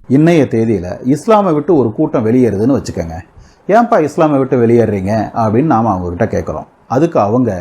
இன்னைய தேதியில இஸ்லாமை விட்டு ஒரு கூட்டம் வெளியேறுதுன்னு வச்சுக்கோங்க. ஏன்பா இஸ்லாமை விட்டு வெளியேறீங்க அப்படின்னு நாம அவங்க கிட்ட கேட்கிறோம். அதுக்கு அவங்க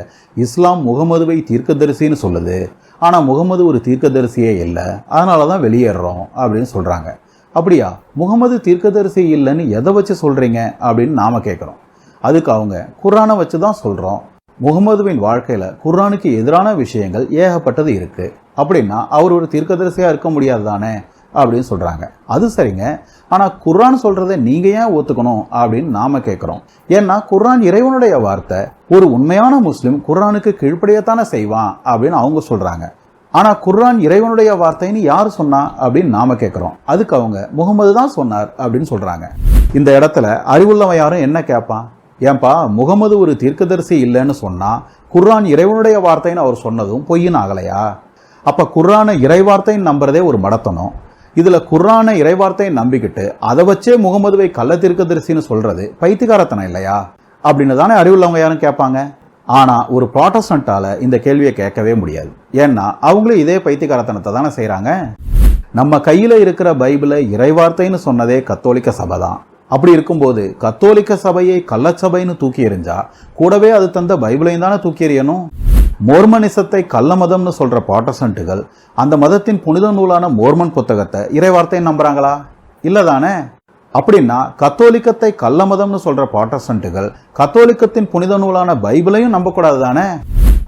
இஸ்லாம் முகமதுவை தீர்க்கதரிசின்னு சொல்லுது, ஆனா முகமது ஒரு தீர்க்கதரிசியே இல்லை, அதனாலதான் வெளியேறோம் அப்படின்னு சொல்றாங்க. அப்படியா, முகமது தீர்க்கதரிசி இல்லைன்னு எதை வச்சு சொல்றீங்க அப்படின்னு நாம கேட்கிறோம். அதுக்கு அவங்க குர்ஆனை வச்சு தான் சொல்றோம். முகமதுவின் வாழ்க்கையில குர்ஆனுக்கு எதிரான விஷயங்கள் ஏகப்பட்டது இருக்கு, அப்படின்னா அவர் ஒரு தீர்க்கதரிசியா இருக்க முடியாது தானே அப்படின்னு சொல்றாங்க. அது சரிங்க, ஆனா குர்ஆன் சொல்றதை நீங்க ஏன் ஒத்துக்கணும் அப்படின்னு நாம கேட்கிறோம். ஏன்னா குர்ஆன் இறைவனுடைய வார்த்தை, ஒரு உண்மையான முஸ்லிம் குர்ஆனுக்கு கீழ்ப்படியத்தானே செய்வான் அப்படின்னு அவங்க சொல்றாங்க. ஆனா குர்ஆன் இறைவனுடைய வார்த்தைன்னு யாரு சொன்னா அப்படின்னு நாம கேட்கிறோம். அதுக்கு அவங்க முகமது தான் சொன்னார் அப்படின்னு சொல்றாங்க. இந்த இடத்துல அறிவுள்ளவன் யாரும் என்ன கேட்பான், ஏன்பா முகமது ஒரு தீர்க்கதரிசி இல்லைன்னு சொன்னா குர்ஆன் இறைவனுடைய வார்த்தைன்னு அவர் சொன்னதும் பொய்யின் ஆகலையா? அப்ப குர்ஆனை இறைவார்த்தைன்னு நம்புறதே ஒரு மடத்தனம். இதுல குர்ஆனை இறைவார்த்தையை நம்பிக்கிட்டு அதை வச்சே முகமதுவை கள்ள தீர்க்கதரிசின்னு சொல்றது பைத்தியக்காரத்தனம் இல்லையா அப்படின்னு தானே அறிவுள்ளவங்க யாரும் கேட்பாங்க. ஆனா ஒரு ப்ராட்டஸ்டன்ட்டால இந்த கேள்வியை கேட்கவே முடியாது. ஏன்னா அவங்களும் இதே பைத்தியக்காரத்தனத்தை தானே செய்யறாங்க. நம்ம கையில இருக்கிற பைபிளை இறைவார்த்தைன்னு சொன்னதே கத்தோலிக்க சபை தான். அப்படி இருக்கும்போது கத்தோலிக்க சபையை கள்ளச்சபைன்னு தூக்கி எறிஞ்சா கூடவே அது தந்த பைபிளையும் தானே தூக்கி எறியணும். மோர்மனிசத்தை கள்ள மதம்னு சொல்ற ப்ராட்டஸ்டன்ட்டுகள் அந்த மதத்தின் புனித நூலான மோர்மன் புத்தகத்தை இறைவார்த்தை நம்புறாங்களா? இல்லதானே. அப்படின்னா கத்தோலிக்கத்தை கள்ள மதம்னு சொல்ற ப்ராட்டஸ்டன்ட்டுகள் கத்தோலிக்கத்தின் புனித நூலான பைபிளையும் நம்பக்கூடாது தானே.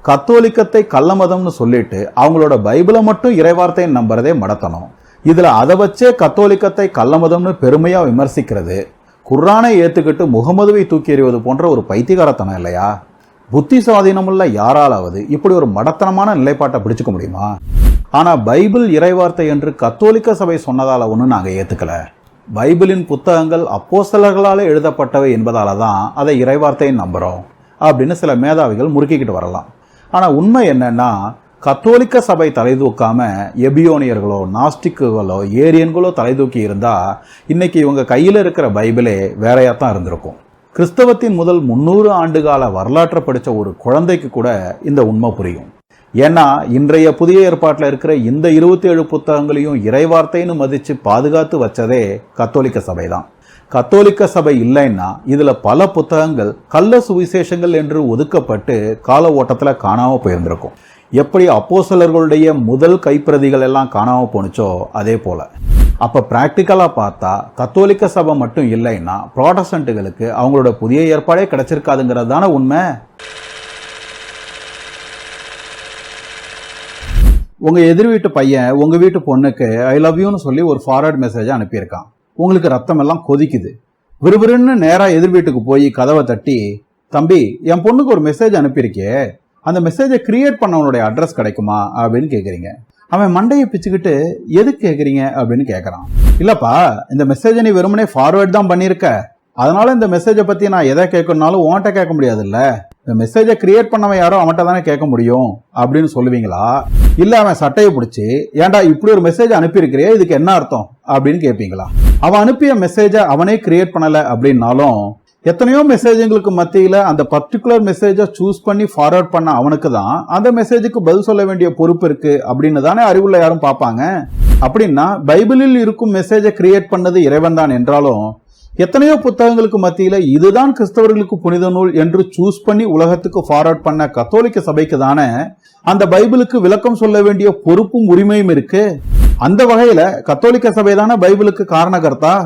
கத்தோலிக்கத்தை கள்ள மதம்னு சொல்லிட்டு அவங்களோட பைபிளை மட்டும் இறைவார்த்தையை நம்புறதே மடத்தனம். இதுல அதை வச்சே கத்தோலிக்கத்தை கள்ள மதம்னு பெருமையா விமர்சிக்கிறது குர்ஆனை ஏத்துக்கிட்டு முகமதுவை தூக்கி எறிவது போன்ற ஒரு பைத்தியகாரத்தனம் இல்லையா? புத்தி சுவாதீனமுள்ள யாராலாவது இப்படி ஒரு மடத்தனமான நிலைப்பாட்டை பிடிச்சுக்க முடியுமா? ஆனா பைபிள் இறைவார்த்தை என்று கத்தோலிக்க சபை சொன்னதால ஒண்ணு நாங்க ஏத்துக்கல. பைபிளின் புத்தகங்கள் அப்போஸ்தலர்களால எழுதப்பட்டவை என்பதால தான் அதை இறைவார்த்தையை நம்புறோம் அப்படின்னு சில மேதாவிகள் முறுக்கிக்கிட்டு வரலாம். ஆனா உண்மை என்னன்னா, கத்தோலிக்க சபை தலைதூக்காம எபியோனியர்களோ நாஸ்டிக்குகளோ ஏரியன்களோ தலைதூக்கி இருந்தா இன்னைக்கு இவங்க கையில இருக்கிற பைபிளே வேறையாத்தான் இருந்திருக்கும். கிறிஸ்தவத்தின் முதல் 300 ஆண்டுகால வரலாற்றை படித்த ஒரு குழந்தைக்கு கூட இந்த உண்மை புரியும். ஏன்னா இன்றைய புதிய ஏற்பாட்டில் இருக்கிற இந்த 27 புத்தகங்களையும் இறைவார்த்தைன்னு மதிச்சு பாதுகாத்து வச்சதே கத்தோலிக்க சபை தான். கத்தோலிக்க சபை இல்லைன்னா இதுல பல புத்தகங்கள் கள்ள சுவிசேஷங்கள் என்று ஒதுக்கப்பட்டு கால ஓட்டத்துல காணாம போயிருந்திருக்கும். எப்படி அப்போஸ்தலர்களுடைய முதல் கைப்பிரதிகள் எல்லாம் காணாம போனுச்சோ அதே போல. அப்ப பிராக்டிக்கலா பார்த்தா கத்தோலிக்க சபை மட்டும் இல்லைன்னா ப்ராட்டஸ்டன்ட்டுகளுக்கு அவங்களோட புதிய ஏற்பாடே கிடைச்சிருக்காதுங்கிறது தானே உண்மை. உங்க எதிர் வீட்டு பையன் உங்க வீட்டு பொண்ணுக்கு ஐ லவ் யூன்னு சொல்லி ஒரு ஃபார்வர்ட் மெசேஜ் அனுப்பியிருக்கான். உங்களுக்கு ரத்தம் எல்லாம் கொதிக்குது. விறுவிறுன்னு நேரா எதிர் வீட்டுக்கு போய் கதவை தட்டி, தம்பி என் பொண்ணுக்கு ஒரு மெசேஜ் அனுப்பியிருக்கே, அந்த மெசேஜை கிரியேட் பண்ணவனுடைய அட்ரஸ் கிடைக்குமா அப்படின்னு கேட்குறீங்க. அவன் மண்டையை பிச்சுக்கிட்டு எதுக்கு கேட்குறீங்க அப்படின்னு கேட்குறான். இல்லப்பா, இந்த மெசேஜை நீ வெறுமனே ஃபார்வேர்ட் தான் பண்ணியிருக்க, அதனால இந்த மெசேஜை பற்றி நான் எதை கேட்கணும்னாலும் உன்கிட்ட கேட்க முடியாதுல்ல, இந்த மெசேஜை கிரியேட் பண்ணவன் யாரோ அவன்கிட்ட தானே கேட்க முடியும் அப்படின்னு சொல்லுவீங்களா? இல்லை அவன் சட்டையை பிடிச்சி ஏன்டா இப்படி ஒரு மெசேஜ் அனுப்பியிருக்கிறியே, இதுக்கு என்ன அர்த்தம் அப்படின்னு கேட்பீங்களா? அவன் அனுப்பிய மெசேஜை அவனே கிரியேட் பண்ணலை அப்படின்னாலும் எத்தனையோ மெசேஜுங்களுக்கு மத்தியில் அந்த பர்டிகுலர் மெசேஜை சூஸ் பண்ணி ஃபார்வர்ட் பண்ண அவனுக்கு தான் அந்த மெசேஜுக்கு பதில் சொல்ல வேண்டிய பொறுப்பு இருக்கு அப்படின்னு தானே அறிவுள்ள யாரும் பார்ப்பாங்க. அப்படின்னா பைபிளில் இருக்கும் மெசேஜை கிரியேட் பண்ணது இறைவன் தான் என்றாலும் எத்தனையோ புத்தகங்களுக்கு மத்தியில் இதுதான் கிறிஸ்தவர்களுக்கு புனித நூல் என்று சூஸ் பண்ணி உலகத்துக்கு ஃபார்வர்ட் பண்ண கத்தோலிக்க சபைக்கு தானே அந்த பைபிளுக்கு விளக்கம் சொல்ல வேண்டிய பொறுப்பும் உரிமையும் இருக்கு. அந்த வகையில கத்தோலிக்க சபை தானே பைபிளுக்கு காரணகர்த்தா.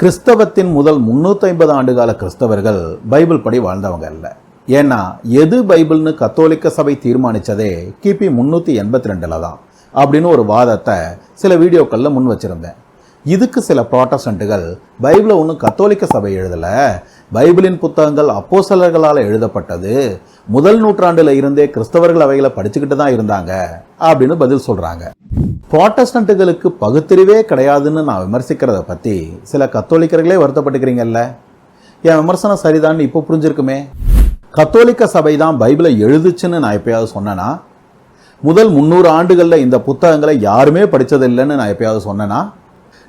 கிறிஸ்தவத்தின் முதல் 350 ஆண்டுகால கிறிஸ்தவர்கள் பைபிள் படி வாழ்ந்தவங்க அல்ல. ஏன்னா எது பைபிள்னு கத்தோலிக்க சபை தீர்மானிச்சதே கிபி 382 தான் அப்படின்னு ஒரு வாதத்தை சில வீடியோக்கள்ல முன் வச்சிருந்தேன். இதுக்கு சில ப்ராட்டஸ்டன்ட்டுகள் பைபிளை ஒன்றும் கத்தோலிக்க சபை எழுதல, பைபிளின் புத்தகங்கள் அப்போஸ்தலர்களால் எழுதப்பட்டது, முதல் நூற்றாண்டுல இருந்தே கிறிஸ்தவர்கள் அவைகளை படிச்சுக்கிட்டு தான் இருந்தாங்க அப்படின்னு பதில் சொல்றாங்க. ப்ராட்டஸ்டன்ட்டுகளுக்கு பகுத்தறிவே கிடையாதுன்னு நான் விமர்சிக்கிறத பத்தி சில கத்தோலிக்கர்களே வருத்தப்பட்டுக்கிறீங்கல்ல. என் விமர்சனம் சரிதான்னு இப்போ புரிஞ்சிருக்குமே. கத்தோலிக்க சபை தான் பைபிளை எழுதுச்சுன்னு நான் எப்பயாவது சொன்னேனா? முதல் 300 ஆண்டுகள்ல இந்த புத்தகங்களை யாருமே படிச்சதில்லைன்னு நான் எப்பயாவது சொன்னேனா?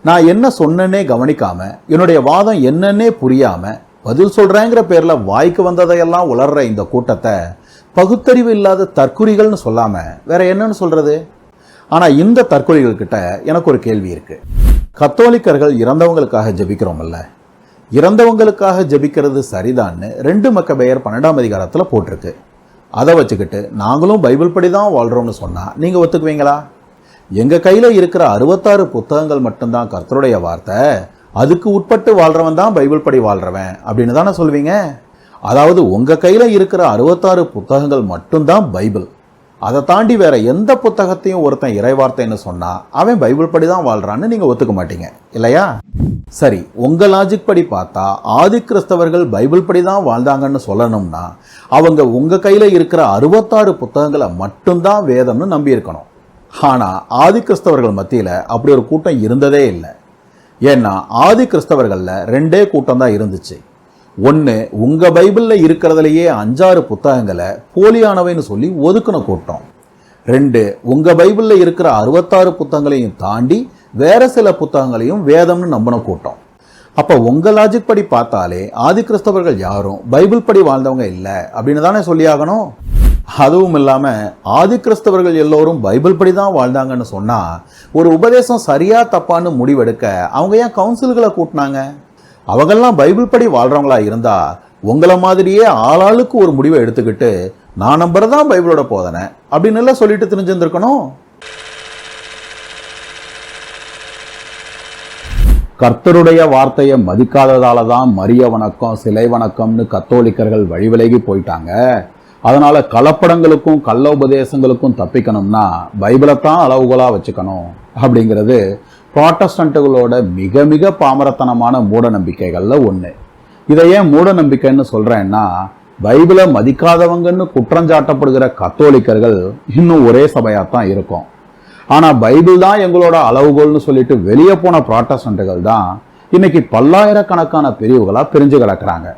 நான் என்ன சொன்னேன்னே கவனிக்காம, என்னுடைய வாதம் என்னன்னே புரியாம பதில் சொல்றேங்கிற பேர்ல வாய்க்கு வந்ததையெல்லாம் உளர்ற இந்த கூட்டத்தை பகுத்தறிவு இல்லாத தற்குறிகள்னு சொல்லாம வேற என்னன்னு சொல்றது? ஆனா இந்த தற்கொலைகள் கிட்ட எனக்கு ஒரு கேள்வி இருக்கு. கத்தோலிக்கர்கள் இறந்தவங்களுக்காக ஜெபிக்கிறோம்ல, இறந்தவங்களுக்காக ஜெபிக்கிறது சரிதான்னு 2 மக்கபேயர் 12ஆம் அதிகாரத்துல போட்டிருக்கு. அதை வச்சுக்கிட்டு நாங்களும் பைபிள் படி தான் வாழ்றோம்னு சொன்னா நீங்க ஒத்துக்குவீங்களா? எங்க கையில இருக்கிற 66 புத்தகங்கள் மட்டும்தான் கர்த்தருடைய வார்த்தை, அதுக்கு உட்பட்டு வாழ்றவன் தான் பைபிள் படி வாழ்றவன் அப்படின்னு தானே சொல்வீங்க? அதாவது உங்க கையில இருக்கிற 66 புத்தகங்கள் மட்டும்தான் பைபிள், அதை தாண்டி வேற எந்த புத்தகத்தையும் ஒருத்தன் இறைவார்த்தைன்னு சொன்னா அவன் பைபிள் படி தான் வாழ்றான்னு நீங்க ஒத்துக்க மாட்டீங்க இல்லையா? சரி, உங்க லாஜிக் படி பார்த்தா ஆதி கிறிஸ்தவர்கள் பைபிள் படி தான் வாழ்ந்தாங்கன்னு சொல்லணும்னா அவங்க உங்க கையில இருக்கிற 66 புத்தகங்களை மட்டும்தான் வேதம்னு நம்பி இருக்கணும். ஆனா ஆதி கிறிஸ்தவர்கள் மத்தியில அப்படி ஒரு கூட்டம் இருந்ததே இல்லை. ஏன்னா ஆதி கிறிஸ்தவர்கள்ல 2 கூட்டம் தான் இருந்துச்சு. ஒன்னு, உங்க பைபிள்ல இருக்கிறதுலயே 5-6 புத்தகங்களை போலியானவைன்னு சொல்லி ஒதுக்கின கூட்டம். 2, உங்க பைபிள்ல இருக்கிற 66 புத்தகங்களையும் தாண்டி வேற சில புத்தகங்களையும் வேதம்னு நம்பின கூட்டம். அப்ப உங்க லாஜிக் படி பார்த்தாலே ஆதி கிறிஸ்தவர்கள் யாரும் பைபிள் படி வாழ்ந்தவங்க இல்லை அப்படின்னு தானே சொல்லி ஆகணும். அதுவும் இல்லாம ஆதி கிறிஸ்தவர்கள் எல்லோரும் பைபிள் படி தான் வாழ்ந்தாங்கன்னு சொன்னா ஒரு உபதேசம் சரியா தப்பான்னு முடிவெடுக்க அவங்க ஏன் கவுன்சில்களை கூட்டினாங்க? அவங்கெல்லாம் பைபிள் படி வாழ்றவங்களா இருந்தா உங்களை மாதிரியே ஆளாளுக்கு ஒரு முடிவை எடுத்துக்கிட்டு நான் நம்புறதான் பைபிளோட போதனை அப்படின்னு எல்லாம் சொல்லிட்டு தெரிஞ்சிருந்திருக்கணும். கர்த்தருடைய வார்த்தையை மதிக்காததால தான் மரிய வணக்கம் சிலை வணக்கம்னு கத்தோலிக்கர்கள் வழிவிலகி போயிட்டாங்க. அதனால கலப்படங்களுக்கும் கள்ள உபதேசங்களுக்கும் தப்பிக்கணும்னா பைபிளைத்தான் அளவுகோலா வச்சுக்கணும் அப்படிங்கிறது புராட்டஸ்டன்ட்டுகளோட மிக மிக பாமரத்தனமான மூட நம்பிக்கைகள்ல ஒண்ணு. இதை ஏன் மூட நம்பிக்கைன்னு சொல்றேன்னா, பைபிளை மதிக்காதவங்கன்னு குற்றஞ்சாட்டப்படுகிற கத்தோலிக்கர்கள் இன்னும் ஒரே சபையாத்தான் இருக்கும். ஆனா பைபிள் தான் எங்களோட அளவுகோல்னு சொல்லிட்டு வெளியே போன புராட்டஸ்டன்ட்டுகள் தான் இன்னைக்கு பல்லாயிரக்கணக்கான பிரிவுகளா பிரிஞ்சு கிடக்குறாங்க.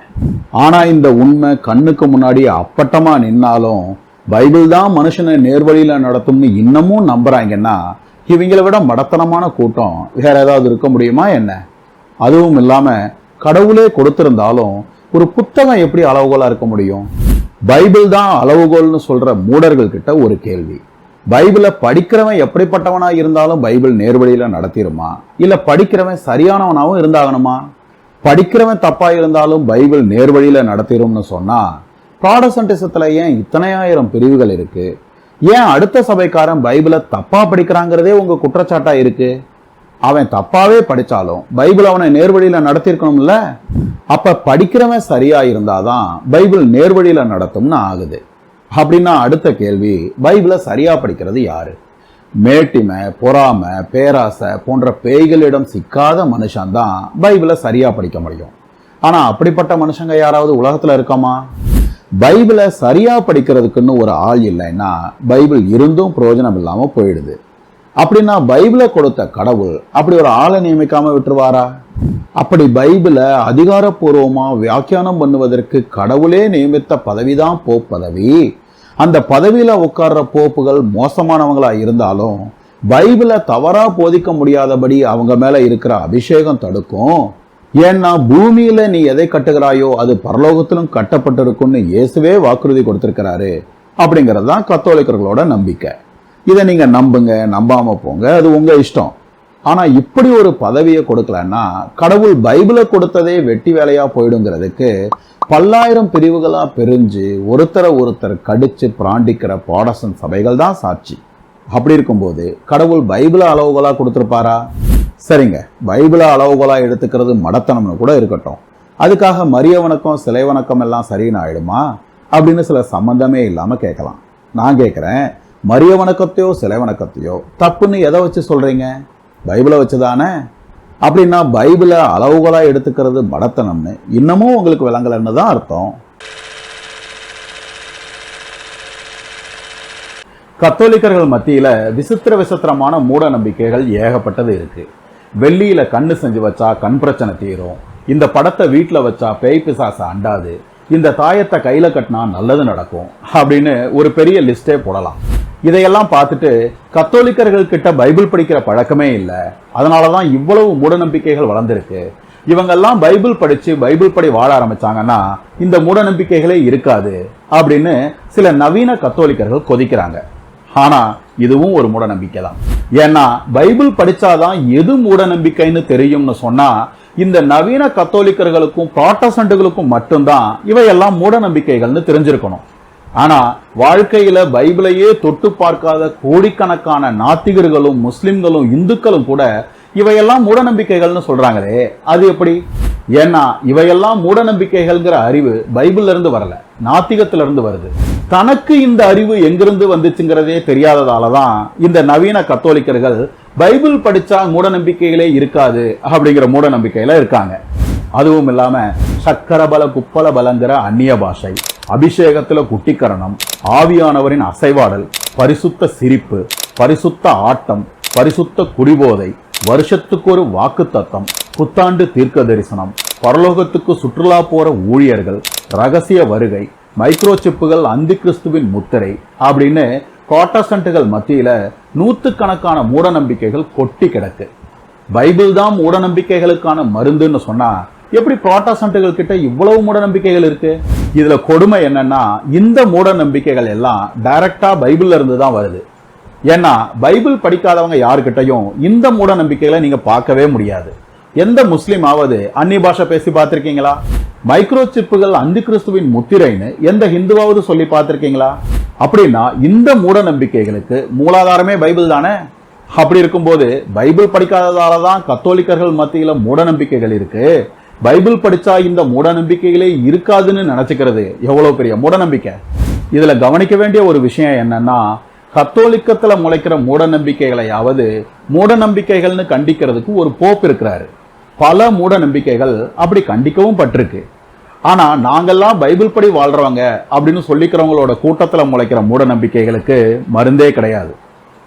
ஆனா இந்த உண்மை கண்ணுக்கு முன்னாடி அப்பட்டமா நின்னாலும் பைபிள் தான் மனுஷனை நேர்வழியில நடத்தும்னு இன்னமும் நம்புறாங்கன்னா இவங்களை விட மடத்தனமான கூட்டம் வேற ஏதாவது இருக்க முடியுமா என்ன? அதுவும் இல்லாம கடவுளே கொடுத்திருந்தாலும் ஒரு புத்தகம் எப்படி அளவுகோலா இருக்க முடியும்? பைபிள் தான் அளவுகோல்னு சொல்ற மூடர்கள் கிட்ட ஒரு கேள்வி. பைபிளை படிக்கிறவன் எப்படிப்பட்டவனா இருந்தாலும் பைபிள் நேர்வழியில நடத்திருமா, இல்ல படிக்கிறவன் சரியானவனாவும் இருந்தாகணுமா? படிக்கிறவன் தப்பா இருந்தாலும் பைபிள் நேர்வழியில நடத்திரும்னு சொன்னா புராட்டஸ்டன்டிசத்துல ஏன் இத்தனை ஆயிரம் பிரிவுகள் இருக்கு? ஏன் அடுத்த சபைக்காரன் பைபிளை தப்பா படிக்கிறாங்கிறதே உங்க குற்றச்சாட்டா இருக்கு? அவன் தப்பாவே படிச்சாலும் பைபிள் அவனை நேர்வழியில நடத்திருக்கணும்ல. அப்ப படிக்கிறவன் சரியா இருந்தாதான் பைபிள் நேர்வழியில நடத்தும்னு ஆகுது. அப்படின்னா அடுத்த கேள்வி, பைபிளை சரியா படிக்கிறது யாரு? மேட்டிமை, பொறாமை, பேராசை போன்ற பேய்களிடம் சிக்காத மனுஷன் தான் பைபிளை சரியா படிக்க முடியும். ஆனா அப்படிப்பட்ட மனுஷங்க யாராவது உலகத்துல இருக்காமா? பைபிளை சரியா படிக்கிறதுக்குன்னு ஒரு ஆள் இல்லைன்னா பைபிள் இருந்தும் பிரயோஜனம் இல்லாம போயிடுது. அப்படின்னா பைபிளை கொடுத்த கடவுள் அப்படி ஒரு ஆளை நியமிக்காம விட்டுருவாரா? அப்படி பைபிளை அதிகாரப்பூர்வமா வியாக்கியானம் பண்ணுவதற்கு கடவுளே நியமித்த பதவிதான் போப் பதவி. அந்த பதவியில உட்கார்ற போப்புகள் மோசமானவங்களா இருந்தாலும் பைபிளை தவறா போதிக்க முடியாதபடி அவங்க மேல இருக்கிற அபிஷேகம் தடுக்கும். ஏன்னா பூமியில நீ எதை கட்டுகிறாயோ அது பரலோகத்திலும் கட்டப்பட்டிருக்கும்னு இயேசுவே வாக்குறுதி கொடுத்திருக்கிறாரு அப்படிங்கிறது தான் கத்தோலிக்கர்களோட நம்பிக்கை. இதை நீங்க நம்புங்க, நம்பாம போங்க, அது உங்க இஷ்டம். ஆனா இப்படி ஒரு பதவியை கொடுக்கலன்னா கடவுள் பைபிளை கொடுத்ததே வெட்டி வேலையா போயிடுங்கிறதுக்கு பல்லாயிரம் பிரிவுகளா பிரிஞ்சு ஒருத்தர் கடிச்சு பிராண்டிக்கிற புராட்டஸ்டன்ட் சபைகள் தான் சாட்சி. அப்படி இருக்கும்போது கடவுள் பைபிளை அளவுகோலா கொடுத்திருப்பாரா? சரிங்க, பைபிளை அளவுகோலா எடுத்துக்கிறது மடத்தனம்னு கூட இருக்கட்டும், அதுக்காக மரிய வணக்கம் சிலை வணக்கம் எல்லாம் சரின்னு ஆயிடுமா அப்படின்னு சில சம்பந்தமே இல்லாம கேட்கலாம். நான் கேட்கிறேன், மரிய வணக்கத்தையோ சிலை வணக்கத்தையோ தப்புன்னு எதை வச்சு சொல்றீங்க? பைபிளை வச்சுதானே? அப்படின்னா பைபிளை அளவுகோலா எடுத்துக்கிறது மடத்தனம்னு இன்னமும் உங்களுக்கு விளங்கலன்னு தான் அர்த்தம். கத்தோலிக்கர்கள் மத்தியில விசித்திரமான மூட நம்பிக்கைகள் ஏகப்பட்டது இருக்கு. வெள்ளியில கண்ணு செஞ்சு வச்சா கண் பிரச்சனை தீரும், இந்த படத்தை வீட்டுல வச்சா பேய் பிசாசு அண்டாது, இந்த தாயத்தை கையில கட்டினா நல்லது நடக்கும் அப்படின்னு ஒரு பெரிய லிஸ்டே போடலாம். இதையெல்லாம் பார்த்துட்டு கத்தோலிக்கர்கள் கிட்ட பைபிள் படிக்கிற பழக்கமே இல்லை, அதனாலதான் இவ்வளவு மூட நம்பிக்கைகள் வளர்ந்துருக்கு. இவங்கெல்லாம் பைபிள் படிச்சு பைபிள் படி வாழ ஆரம்பிச்சாங்கன்னா இந்த மூட நம்பிக்கைகளே இருக்காது அப்படின்னு சில நவீன கத்தோலிக்கர்கள் கொதிக்கிறாங்க. ஆனா இதுவும் ஒரு மூட நம்பிக்கை தான். ஏன்னா பைபிள் படிச்சாதான் எது மூட நம்பிக்கைன்னு தெரியும்னு சொன்னா இந்த நவீன கத்தோலிக்கர்களுக்கும் புராட்டஸ்டன்ட்களுக்கும் மட்டும்தான் இவையெல்லாம் மூட நம்பிக்கைகள்னு தெரிஞ்சிருக்கணும். ஆனா வாழ்க்கையில பைபிளையே தொட்டு பார்க்காத கோடிக்கணக்கான நாத்திகர்களும் முஸ்லிம்களும் இந்துக்களும் கூட இவையெல்லாம் மூட நம்பிக்கைகள்னு சொல்றாங்களே, அது எப்படி? ஏன்னா இவையெல்லாம் மூட நம்பிக்கைகள்ங்கிற அறிவு பைபிள்ல இருந்து வரல, நாத்திகத்துல இருந்து வருது. தனக்கு இந்த அறிவு எங்கிருந்து வந்துச்சுங்கிறதே தெரியாததாலதான் இந்த நவீன கத்தோலிக்கர்கள் பைபிள் படிச்சா மூட நம்பிக்கைகளே இருக்காது அப்படிங்கிற மூட நம்பிக்கையில இருக்காங்க. அதுவும் இல்லாம சக்கரபல குப்பல பலங்கிற அந்நிய பாஷை, அபிஷேகத்துல குட்டிக்கரணம், ஆவியானவரின் அசைவாடல், பரிசுத்த சிரிப்பு, பரிசுத்த ஆட்டம், பரிசுத்த குடிபோதை, வருஷத்துக்கு ஒரு வாக்கு தத்தம், புத்தாண்டு தீர்க்க தரிசனம், பரலோகத்துக்கு சுற்றுலா போற ஊழியர்கள், ரகசிய வருகை, மைக்ரோசிப்புகள், அந்தி கிறிஸ்துவின் முத்திரை அப்படின்னு புராட்டஸ்டன்ட்கள் மத்தியில நூற்றுக்கணக்கான மூட நம்பிக்கைகள் கொட்டி கிடக்கு. பைபிள் தான் மூட நம்பிக்கைகளுக்கான மருந்துன்னு சொன்னா எப்படி புராட்டஸ்டன்ட்கள் கிட்ட இவ்வளவு மூட நம்பிக்கைகள் இருக்கு? இதுல கொடுமை என்னன்னா இந்த மூட நம்பிக்கைகள் எல்லாம் டைரக்டா பைபிள்ல இருந்து தான் வருது. ஏன்னா பைபிள் படிக்காதவங்க யாருக்கிட்டையும் இந்த மூட நம்பிக்கைகளை நீங்க பார்க்கவே முடியாது. எந்த முஸ்லீமாவது அந்நிய பாஷை பேசி பார்த்திருக்கீங்களா? மைக்ரோசிப்புகள் அந்தி கிறிஸ்துவின் முத்திரைன்னு எந்த ஹிந்துவாவது சொல்லி பார்த்திருக்கீங்களா? அப்படின்னா இந்த மூட நம்பிக்கைகளுக்கு மூலாதாரமே பைபிள் தானே. அப்படி இருக்கும்போது பைபிள் படிக்காததாலதான் கத்தோலிக்கர்கள் மத்தியில மூட நம்பிக்கைகள் இருக்கு, பைபிள் படிச்சா இந்த மூட நம்பிக்கைகளே இருக்காதுன்னு நினைச்சுக்கிறது எவ்வளவு பெரிய மூட நம்பிக்கை. இதுல கவனிக்க வேண்டிய ஒரு விஷயம் என்னன்னா, கத்தோலிக்கத்துல முளைக்கிற மூட நம்பிக்கைகளையாவது மூட நம்பிக்கைகள்னு கண்டிக்கிறதுக்கு ஒரு போப் இருக்கிறாரு. பல மூட நம்பிக்கைகள் அப்படி கண்டிக்கவும் பட்டிருக்கு. ஆனா நாங்கெல்லாம் பைபிள் படி வாழ்றவங்க அப்படின்னு சொல்லிக்கிறவங்களோட கூட்டத்துல முளைக்கிற மூட நம்பிக்கைகளுக்கு மருந்தே கிடையாது.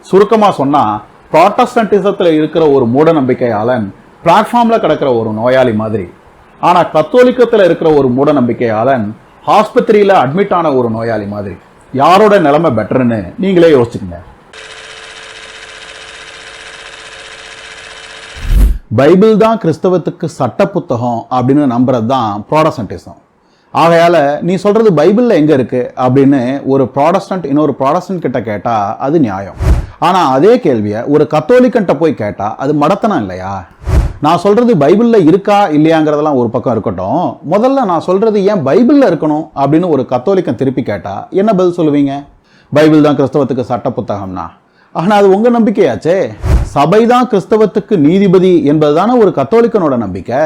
சுருக்கமா சொன்னா புராட்டஸ்டன்டிசத்துல இருக்கிற ஒரு மூட நம்பிக்கையாளன் பிளாட்ஃபார்ம்ல கிடக்கிற ஒரு நோயாளி மாதிரி. ஆனா கத்தோலிக்கத்துல இருக்கிற ஒரு மூட நம்பிக்கையாளன் ஆஸ்பத்திரியில அட்மிட் ஆன ஒரு நோயாளி மாதிரி. யாரோட நிலைமை பெட்டர்னு நீங்களே யோசிச்சுக்கங்க. பைபிள் தான் கிறிஸ்தவத்துக்கு சட்ட புத்தகம் அப்படின்னு நம்புறது தான் புராட்டஸ்டன்டிசம். ஆகையால நீ சொல்றது பைபிள்ல எங்க இருக்கு அப்படின்னு ஒரு புராட்டஸ்டன்ட் இன்னொரு புராட்டஸ்டன்ட் கிட்ட கேட்டா அது நியாயம். ஆனா அதே கேள்வியை ஒரு கத்தோலிக்கன்ட்ட போய் கேட்டா அது மடத்தனம் இல்லையா? நான் சொல்றது பைபிள்ல இருக்கா இல்லையாங்கிறதெல்லாம் ஒரு பக்கம் இருக்கட்டும், முதல்ல நான் சொல்றது ஏன் பைபிள்ல இருக்கணும் அப்படின்னு ஒரு கத்தோலிக்கன் திருப்பி கேட்டா என்ன பதில் சொல்லுவீங்க? பைபிள் தான் கிறிஸ்தவத்துக்கு சட்ட புத்தகம்னா. ஆனா அது உங்க நம்பிக்கையாச்சே. சபைதான் கிறிஸ்தவத்துக்கு நீதிபதி என்பதுதானே ஒரு கத்தோலிக்கனோட நம்பிக்கை.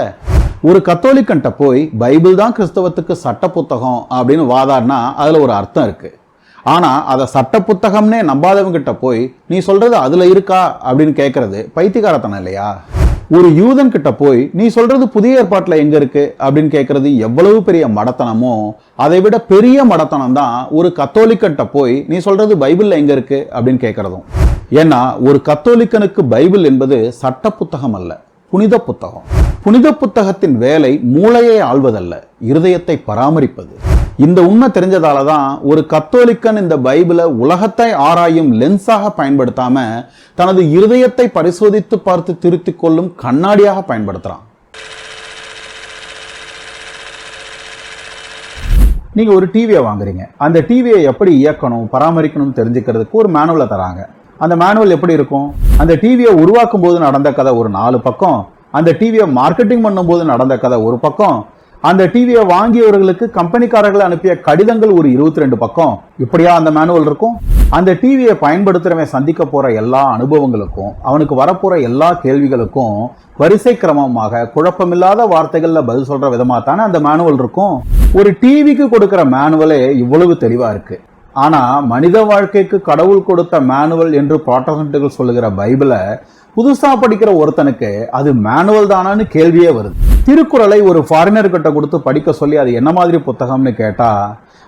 ஒரு கத்தோலிக்கன்ட்ட போய் பைபிள் தான் கிறிஸ்தவத்துக்கு சட்ட புத்தகம் அப்படின்னு வாதாடினா அதுல ஒரு அர்த்தம் இருக்கு. ஆனா அதை சட்ட புத்தகம்னே நம்பாதவங்க கிட்ட போய் நீ சொல்றது அதுல இருக்கா அப்படின்னு கேட்கறது பைத்தியக்காரத்தனம் இல்லையா? ஒரு யூதன் கிட்ட போய் நீ சொல்றது புதிய ஏற்பாட்டுல எங்க இருக்கு அப்படின்னு கேட்கறது எவ்வளவு பெரிய மடத்தனமோ அதை விட பெரிய மடத்தனம் தான் ஒரு கத்தோலிக்கன்ட்ட போய் நீ சொல்றது பைபிள்ல எங்க இருக்கு அப்படின்னு கேட்கறதும். ஏன்னா ஒரு கத்தோலிக்கனுக்கு பைபிள் என்பது சட்ட புத்தகம் அல்ல, புனித புத்தகம். புனித புத்தகத்தின் வேலை மூளையை ஆள்வதல்ல, இருதயத்தை பராமரிப்பது. இந்த உண்மை தெரிஞ்சதால தான் ஒரு கத்தோலிக்கன் இந்த பைபிளை உலகத்தை ஆராயும் லென்ஸாக பயன்படுத்தாம தனது இருதயத்தை பரிசோதித்து பார்த்து திருத்திக் கொள்ளும் கண்ணாடியாக பயன்படுத்துறான். நீங்க ஒரு டிவியை வாங்குறீங்க, அந்த டிவியை எப்படி இயக்கணும் பராமரிக்கணும் தெரிஞ்சுக்கிறதுக்கு ஒரு மேனுவலை தராங்க. அந்த மேனுவல் எப்படி இருக்கும்? அந்த டிவியை உருவாக்கும் போது நடந்த கதை ஒரு 4 பக்கம், அந்த டிவியை மார்க்கெட்டிங் பண்ணும் போது நடந்த கதை ஒரு பக்கம், அந்த டிவியை வாங்கியவர்களுக்கு கம்பெனிக்காரர்கள் அனுப்பிய கடிதங்கள் ஒரு 22 பக்கம். இப்படியா அந்த மேனுவல் இருக்கும்? அந்த டிவியை பயன்படுத்துறவன் சந்திக்க போற எல்லா அனுபவங்களுக்கும் அவனுக்கு வரப்போற எல்லா கேள்விகளுக்கும் வரிசை கிரமமாக குழப்பமில்லாத வார்த்தைகள்ல பதில் சொல்ற விதமா தானே அந்த மேனுவல் இருக்கும். ஒரு டிவிக்கு கொடுக்கிற மேனுவலே இவ்வளவு தெளிவா இருக்கு. ஆனா மனித வாழ்க்கைக்கு கடவுள் கொடுத்த மேனுவல் என்று புராட்டஸ்டன்ட்கள் சொல்லுகிற பைபிளை புதுசா படிக்கிற ஒருத்தனுக்கு அது மேனுவல் தானான்னு கேள்வியே வருது. திருக்குறளை ஒரு ஃபாரினர் கிட்ட கொடுத்து படிக்க சொல்லி அது என்ன மாதிரி புத்தகம்னு கேட்டா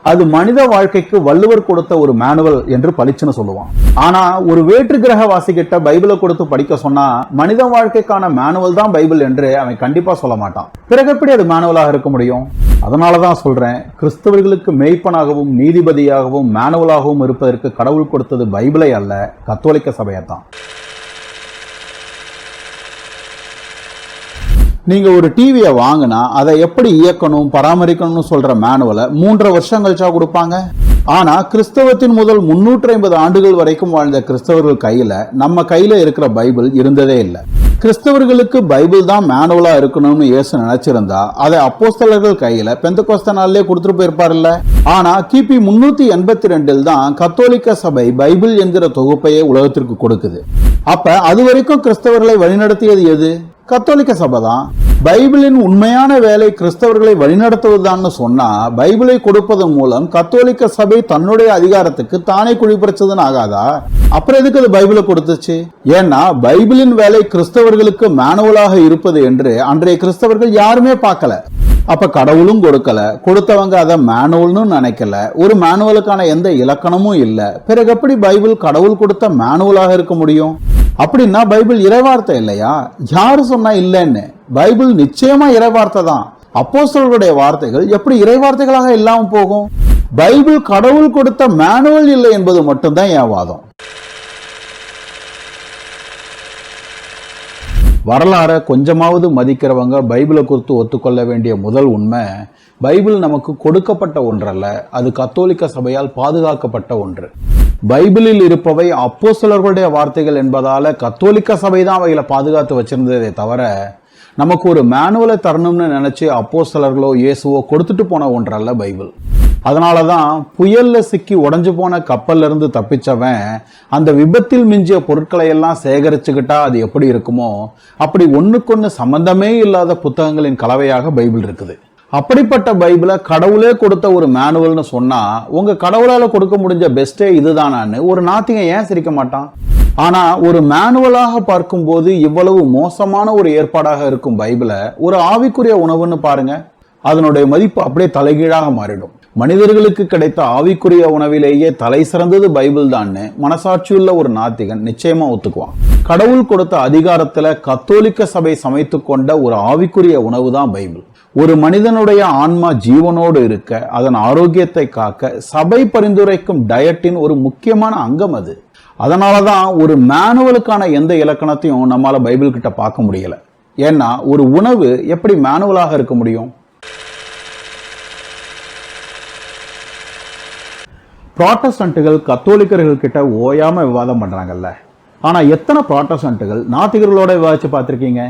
அது மனித வாழ்க்கைக்கு வள்ளுவர் கொடுத்த ஒரு மேனுவல் என்று பளிச்சுன்னு சொல்லுவான். ஆனா ஒரு வேற்று கிரகவாசி கிட்ட பைபிளை கொடுத்து படிக்க சொன்னா மனித வாழ்க்கைக்கான மேனுவல் தான் பைபிள் என்று அவன் கண்டிப்பா சொல்ல மாட்டான். பிறகு எப்படி அது மேனுவலாக இருக்க முடியும்? அதனாலதான் சொல்றேன், கிறிஸ்தவர்களுக்கு மேய்ப்பனாகவும் நீதிபதியாகவும் மேனுவலாகவும் இருப்பதற்கு கடவுள் கொடுத்தது பைபிளை அல்ல, கத்தோலிக்க சபையத்தான். நீங்க ஒரு டிவியை வாங்கினா அதை எப்படி இயக்கணும் பராமரிக்கணும்னு சொல்ற மேனுவலை 3.5 வருஷம் கழிச்சா கொடுப்பாங்க. ஆனா கிறிஸ்தவத்தின் முதல் 350 ஆண்டுகள் வரைக்கும் வாழ்ந்த கிறிஸ்தவர்கள் கையில நம்ம கையில இருக்கிற பைபிள் இருந்ததே இல்லை. கிறிஸ்தவர்களுக்கு பைபிள் தான் மேனுவலா இருக்கணும்னு இயேசு நினைச்சிருந்தா அதை அப்போஸ்தலர்கள் கையில பெந்தெகோஸ்தே நாளிலே கொடுத்துட்டு போயிருப்பாருல்ல. ஆனா கிபி 382 தான் கத்தோலிக்க சபை பைபிள் என்கிற தொகுப்பையே உலகத்திற்கு கொடுக்குது. அப்ப அது வரைக்கும் கிறிஸ்தவர்களை வழிநடத்தியது எது? கத்தோலிக்க சபை தான். பைபிளின் உண்மையான வேலை கிறிஸ்தவர்களை வழிநடத்துவதுதான் சொன்னா பைபிளை கொடுப்பதன் மூலம் கத்தோலிக்க சபை தன்னுடைய அதிகாரத்துக்கு தானே குழிபறிச்சதுன்னு ஆகாதா? அப்புறம் எதுக்கு அது பைபிளை கொடுத்துச்சு? ஏன்னா பைபிளின் வேலை கிறிஸ்தவர்களுக்கு மேனுவலாக இருப்பது என்று அன்றைய கிறிஸ்தவர்கள் யாருமே பார்க்கல. அப்ப கடவுளும் கொடுக்கல, கொடுத்தவங்க அதை மேனுவல்னு நினைக்கல, ஒரு மேனுவலுக்கான எந்த இலக்கணமும் இல்ல. பிறகு எப்படி பைபிள் கடவுள் கொடுத்த மேனுவலாக இருக்க முடியும்? அப்படின்னா பைபிள் இறைவார்த்தை இல்லையா? யாரு சொன்னா இல்லைன்னு? பைபிள் நிச்சயமா இறைவார்த்தை தான். அப்போஸ்தலர்களுடைய வார்த்தைகள் எப்படி இறைவார்த்தைகளாக இல்லாம போகும்? பைபிள் கடவுள் கொடுத்த மேனுவல் இல்லை என்பது மட்டும்தான் என் வாதம். வரலாறை கொஞ்சமாவது மதிக்கிறவங்க பைபிளை குறித்து ஒத்துக்கொள்ள வேண்டிய முதல் உண்மை, பைபிள் நமக்கு கொடுக்கப்பட்ட ஒன்றல்ல, அது கத்தோலிக்க சபையால் பாதுகாக்கப்பட்ட ஒன்று. பைபிளில் இருப்பவை அப்போஸ்தலர்களுடைய வார்த்தைகள் என்பதால கத்தோலிக்க சபை தான் அவைகளை பாதுகாத்து வச்சிருந்ததே தவிர நமக்கு ஒரு மேனுவலை தரணும்னு நினைச்சு அப்போஸ்தலர்களோ இயேசுவோ கொடுத்துட்டு போன ஒன்றல்ல பைபிள். அதனாலதான் புயல்ல சிக்கி உடைஞ்சு போன கப்பல்ல இருந்து தப்பிச்சவன் அந்த விபத்தில் மிஞ்சிய பொருட்களை எல்லாம் சேகரிச்சுக்கிட்டா அது எப்படி இருக்குமோ அப்படி ஒண்ணுக்கொன்னு சம்பந்தமே இல்லாத புத்தகங்களின் கலவையாக பைபிள் இருக்குது. அப்படிப்பட்ட பைபிளை கடவுளே கொடுத்த ஒரு மேனுவல்னு சொன்னா உங்க கடவுளால கொடுக்க முடிஞ்ச பெஸ்டே இதுதானான்னு ஒரு நாத்திகன் ஏன் சிரிக்க மாட்டான்? ஆனா ஒரு மேனுவலாக பார்க்கும்போது இவ்வளவு மோசமான ஒரு ஏற்பாடாக இருக்கும் பைபிளை ஒரு ஆவிக்குரிய உணவுன்னு பாருங்க, அதனுடைய மதிப்பு அப்படியே தலைகீழாக மாறிடும். மனிதர்களுக்கு கிடைத்த ஆவிக்குரிய உணவிலேயே தலை சிறந்தது பைபிள் தான்னு மனசாட்சியுள்ள ஒரு நாத்திகன் நிச்சயமா ஒத்துக்குவான். கடவுள் கொடுத்த அதிகாரத்துல கத்தோலிக்க சபை சமைத்து கொண்ட ஒரு ஆவிக்குரிய உணவு தான் பைபிள். ஒரு மனிதனுடைய ஆன்மா ஜீவனோடு இருக்க, அதன் ஆரோக்கியத்தை காக்க சபை பரிந்துரைக்கும் டயட்டின் ஒரு முக்கியமான அங்கம் அது. அதனாலதான் ஒரு மேனுவலுக்கான எந்த இலக்கணத்தையும் நம்மால பைபிள் கிட்ட பார்க்க முடியல. ஏன்னா ஒரு உணவு எப்படி மேனுவலாக இருக்க முடியும்? புராட்டஸ்டன்ட்டுகள் கத்தோலிக்கர்கள் கிட்ட ஓயாம விவாதம் பண்றாங்கல்ல. ஆனா எத்தனை புராட்டஸ்டன்ட்டுகள் நாத்திகர்களோட விவாதிச்சு பார்த்திருக்கீங்க?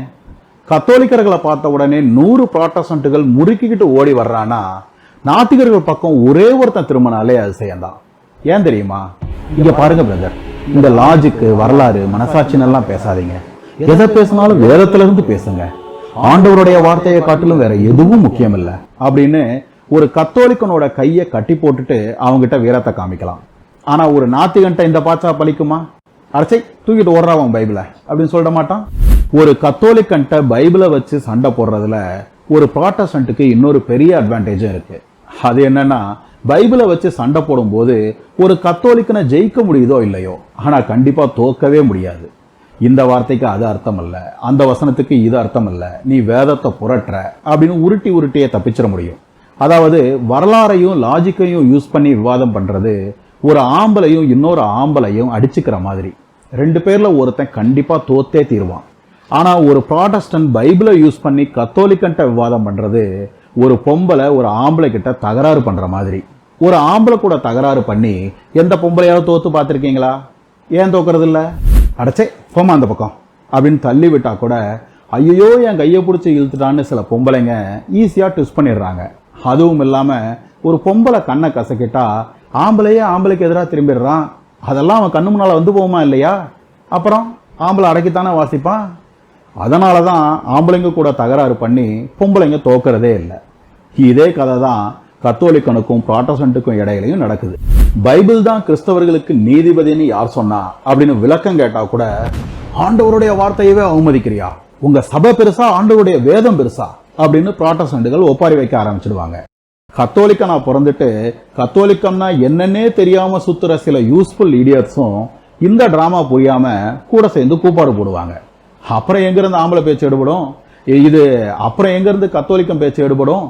கத்தோலிக்கர்களை பார்த்த உடனே 100 புராட்டஸ்டன்ட்டுகள் முறுக்கிக்கிட்டு ஓடி வர்றானா நாத்திகர்கள் பக்கம் ஒரே ஒருத்தன் திரும்பினாலே அது செய்யந்தான். ஏன் தெரியுமா? இங்க பாருங்க பிரதர், இந்த லாஜிக்கு வரலாறு மனசாட்சின்னு எல்லாம் பேசாதீங்க. எதை பேசினாலும் வேதத்துல இருந்து பேசுங்க. ஆண்டவருடைய வார்த்தையை காட்டிலும் வேற எதுவும் முக்கியம் இல்லை அப்படின்னு ஒரு கத்தோலிக்கனோட கையை கட்டி போட்டுட்டு அவங்ககிட்ட வீரத்தை காமிக்கலாம். ஆனா ஒரு நாத்திகன்ட்ட இந்த பாச்சா பலிக்குமா? அரைச்சை தூக்கிட்டு ஓடுறான் பைபிளை அப்படின்னு சொல்ல மாட்டான். ஒரு கத்தோலிக்கன்ட்ட பைபிளை வச்சு சண்டை போடுறதுல ஒரு புராட்டஸ்டன்ட்டுக்கு இன்னொரு பெரிய அட்வான்டேஜும் இருக்கு. அது என்னன்னா, பைபிளை வச்சு சண்டை போடும் போது ஒரு கத்தோலிக்கனை ஜெயிக்க முடியுதோ இல்லையோ, ஆனா கண்டிப்பா தோக்கவே முடியாது. இந்த வார்த்தைக்கு அது அர்த்தம் இல்ல, அந்த வசனத்துக்கு இது அர்த்தம் இல்ல, நீ வேதத்தை புரட்டுற அப்படின்னு உருட்டி உருட்டியே தப்பிச்சிட முடியும். அதாவது வரலாறையும் லாஜிக்கையும் யூஸ் பண்ணி விவாதம் பண்றது ஒரு ஆம்பளையும் இன்னொரு ஆம்பளையும் அடிச்சுக்கிற மாதிரி. 2 பேர்ல ஒருத்தன் கண்டிப்பா தோத்தே தீர்வான். ஆனா ஒரு புராட்டஸ்டன்ட் பைபிளை யூஸ் பண்ணி கத்தோலிக்கன்ட்ட விவாதம் பண்றது ஒரு பொம்பளை ஒரு ஆம்பளை கிட்ட தகராறு பண்ற மாதிரி. ஒரு ஆம்பளை கூட தகராறு பண்ணி எந்த பொம்பளையாவது தோத்து பார்த்திருக்கீங்களா? ஏன் தோக்குறது இல்ல? அடைச்சே போமா அந்த பக்கம் அப்படின்னு தள்ளி விட்டா கூட ஐயோ என் கையை பிடிச்சி இழுத்துட்டான்னு சில பொம்பளைங்க ஈஸியா ட்விஸ்ட் பண்ணிடுறாங்க. அதுவும் இல்லாம ஒரு பொம்பளை கண்ணை கசக்கிட்டா ஆம்பளையே ஆம்பளைக்கு எதிராக திரும்பிடுறான். அதெல்லாம் அவன் கண்ணு முன்னால வந்து போகுமா இல்லையா? அப்புறம் ஆம்பளை அடக்கித்தானே வாசிப்பான். அதனாலதான் ஆம்பளைங்க கூட தகராறு பண்ணி பொம்பளைங்க தோக்கிறதே இல்லை. இதே கதை தான் கத்தோலிக்கனுக்கும் புராட்டஸ்டன்ட்டுக்கும் இடையிலையும் நடக்குது. பைபிள் தான் கிறிஸ்தவர்களுக்கு நீதிபதினு யார் சொன்னா அப்படின்னு விளக்கம் கேட்டா கூட ஆண்டவருடைய வார்த்தையவே அவமதிக்கிறியா, உங்க சபை பெருசா ஆண்டவருடைய வேதம் பெருசா அப்படின்னு புராட்டஸ்டன்ட்டுகள் ஒப்பாரி வைக்க ஆரம்பிச்சிடுவாங்க. கத்தோலிக்கனா பிறந்துட்டு கத்தோலிக்கம்னா என்னன்னே தெரியாம சுத்துற சில யூஸ்ஃபுல் இடியட்ஸும் இந்த டிராமா புரியாம கூட சேர்ந்து கூப்பாடு போடுவாங்க. அப்புறம் எங்கிருந்து ஆம்பளை பேச்சு எடுபடும்? இது அப்புறம் எங்கிருந்து கத்தோலிக்கம் பேச்சு எடுபடும்?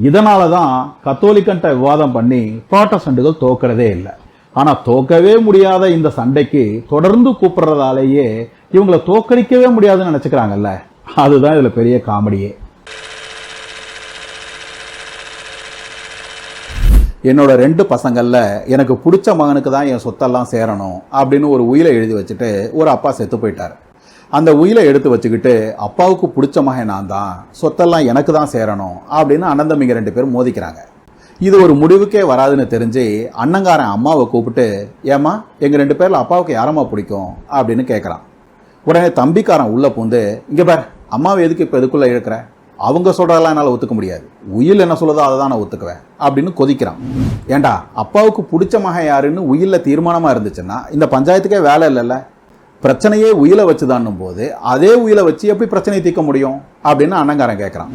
இதனாலதான் கத்தோலிக்கன்ட்ட விவாதம் பண்ணி புராட்டஸ்டன்ட்டுகள் தோக்கிறதே இல்லை. ஆனா தோக்கவே முடியாத இந்த சண்டைக்கு தொடர்ந்து கூப்பிடுறதாலேயே இவங்களை தோக்கடிக்கவே முடியாதுன்னு நினைச்சுக்கிறாங்கல்ல. அதுதான் இதுல பெரிய காமெடியே. என்னோட 2 பசங்கள்ல எனக்கு பிடிச்ச மகனுக்கு தான் என் சொத்தெல்லாம் சேரணும் அப்படின்னு ஒரு உயிலை எழுதி வச்சுட்டு ஒரு அப்பா செத்து போயிட்டார். அந்த உயிலை எடுத்து வச்சுக்கிட்டு அப்பாவுக்கு பிடிச்ச மகன் நான் தான், சொத்தெல்லாம் எனக்கு தான் சேரணும் அப்படின்னு அண்ணன் தம்பிங்க 2 பேரும் மோதிக்கிறாங்க. இது ஒரு முடிவுக்கே வராதுன்னு தெரிஞ்சு அண்ணங்காரன் அம்மாவை கூப்பிட்டு, ஏம்மா எங்க 2 பேர்ல அப்பாவுக்கு யாரம்மா பிடிக்கும் அப்படின்னு கேட்குறான். உடனே தம்பிக்காரன் உள்ள பூந்து, இங்க பார் அம்மாவை எதுக்கு இப்போ எதுக்குள்ள இழுக்கிற, அவங்க சொல்றதெல்லாம் என்னால் ஒத்துக்க முடியாது, உயில் என்ன சொல்லுதோ அதை தான் நான் ஒத்துக்குவேன் அப்படின்னு கொதிக்கிறான். ஏண்டா அப்பாவுக்கு பிடிச்ச மகன் யாருன்னு உயில்ல தீர்மானமா இருந்துச்சுன்னா இந்த பஞ்சாயத்துக்கே வேலை இல்லைல்ல, பிரச்சனையே உயிலை வச்சுதான்னும் போது அதே உயிலை வச்சு எப்படி பிரச்சனையை தீர்க்க முடியும் அப்படின்னு அண்ணங்காரன் கேட்குறான்.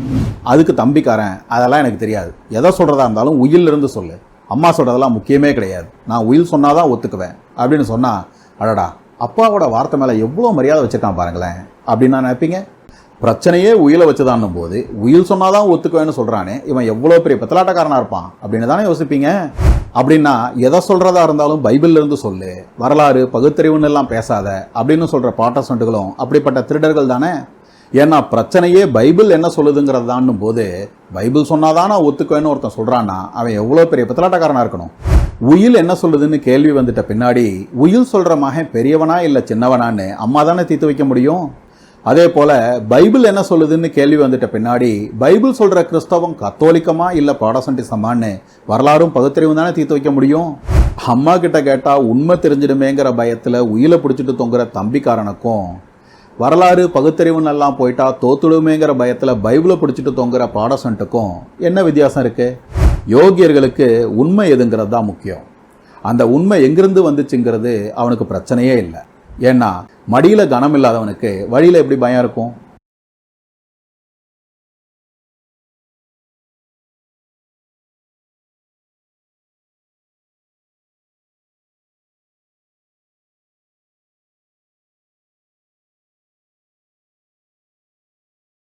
அதுக்கு தம்பிக்காரன், அதெல்லாம் எனக்கு தெரியாது, எதை சொல்றதா இருந்தாலும் உயில் இருந்து சொல்லு, அம்மா சொல்றதெல்லாம் முக்கியமே கிடையாது, நான் உயில் சொன்னாதான் ஒத்துக்குவேன் அப்படின்னு சொன்னா, அடடா அப்பாவோட வார்த்தை மேல எவ்வளோ மரியாதை வச்சிருக்கான் பாருங்களேன் அப்படின்னு நான் நினைப்பீங்க. பிரச்சனையே உயிலை வச்சுதான்னும் போது உயில் சொன்னாதான் ஒத்துக்குவேன்னு சொல்றானே, இவன் எவ்வளோ பெரிய பத்தலாட்டக்காரனா இருப்பான் அப்படின்னு தானே யோசிப்பீங்க. அப்படின்னா எதை சொல்றதா இருந்தாலும் பைபிள்ல இருந்து சொல்லு, வரலாறு பகுத்தறிவுன்னு எல்லாம் பேசாத அப்படின்னு சொல்ற பாட்டஸ்டன்ட்டுகளும் அப்படிப்பட்ட திருடர்கள் தானே. ஏன்னா பிரச்சனையே பைபிள் என்ன சொல்லுதுங்கிறது தான்னும் போது பைபிள் சொன்னாதான் நான் ஒத்துக்குவேன்னு ஒருத்தன் சொல்றான்னா அவன் எவ்வளோ பெரிய பத்தலாட்டக்காரனா இருக்கணும். உயில் என்ன சொல்லுதுன்னு கேள்வி வந்துட்ட பின்னாடி உயில் சொல்ற மகன் பெரியவனா இல்ல சின்னவனான்னு அம்மா தானே தீர்த்து வைக்க முடியும். அதே போல பைபிள் என்ன சொல்லுதுன்னு கேள்வி வந்துட்ட பின்னாடி பைபிள் சொல்ற கிறிஸ்தவம் கத்தோலிக்கமா இல்ல ப்ராடஸ்டன்டிசமான்னு வரலாறும் பகுத்தறிவும் தானே தீர்த்து வைக்க முடியும். அம்மா கிட்ட கேட்டா உண்மை தெரிஞ்சிடுமேங்கிற பயத்துல உயிலை பிடிச்சிட்டு தொங்குற தம்பிக்காரனுக்கும், வரலாறு பகுத்தறிவுன்னு எல்லாம் போயிட்டா தோத்துடுமேங்கிற பயத்துல பைபிளை பிடிச்சிட்டு தொங்குற ப்ராடஸ்டன்ட்டுக்கும் என்ன வித்தியாசம் இருக்கு? யோகியர்களுக்கு உண்மை எதுங்கிறது தான் முக்கியம். அந்த உண்மை எங்கிருந்து வந்துச்சுங்கிறது அவனுக்கு பிரச்சனையே இல்லை. ஏன்னா மடியில கனம் இல்லாதவனுக்கு வழியில எப்படி பயம் இருக்கும்?